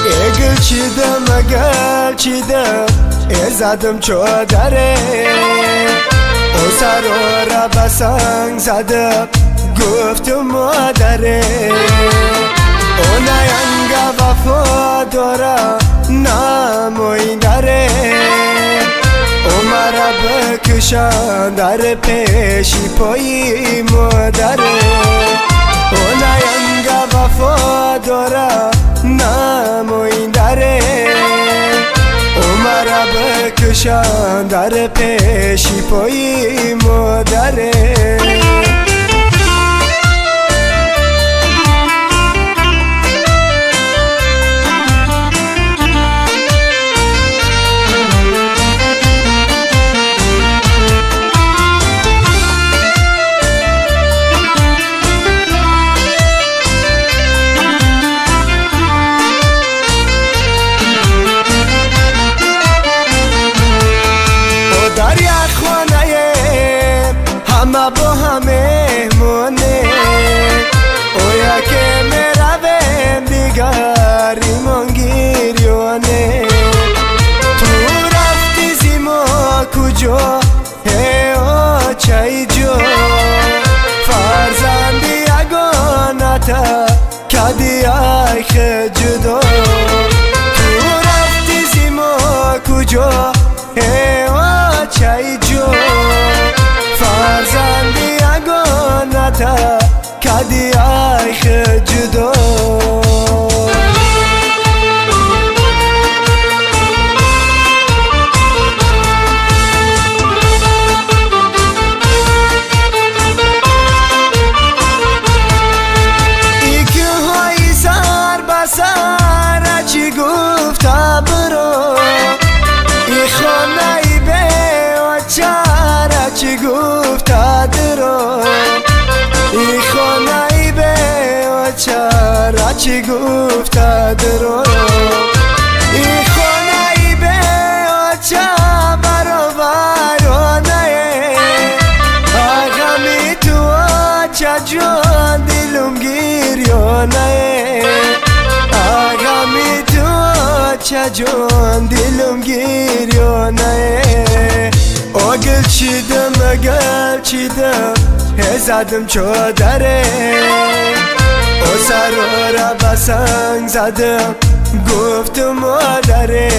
گل چیدم ازدم چادره او سر را بسنگ زدم گفتم مادره او نینگه وفا داره نموین داره او مرا بکشن در پیشی پایی مادره او نینگه وفا داره نموین داره او مرا بکشن در پیشی پایی مادره همه با همه مونه او یکی میرویم دیگر ایمان گیریانه تو رفتی زیما کجا ای آچه جو فرزندی یگانتا کدی ایخ جدا تو رفتی زیما کجا ای آچه جو فرزندی یگانتا کدی ایخ جدا ایکی های سر بسر چی گفته برو ای خانه ای به وچه چی گفته درو ای خانه ای به وچه چی گفته درو ای خانه ای به وچه برابرانه آغمی تو وچه جان دلم گیریانه آغمی تو وچه جان دلم گیریانه او گل چیدم ازدم چادره او سر را بسنگ زدم گفتم مادره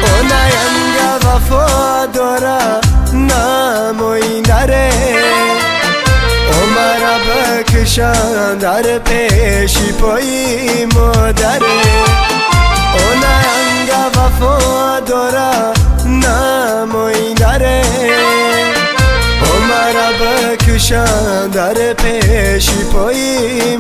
او نینگه وفا داره نموین داره او مرا بکشن در پیشی پایی مادره او نینگه وفا داره نموین داره او مرا بکشن در پیشی پایی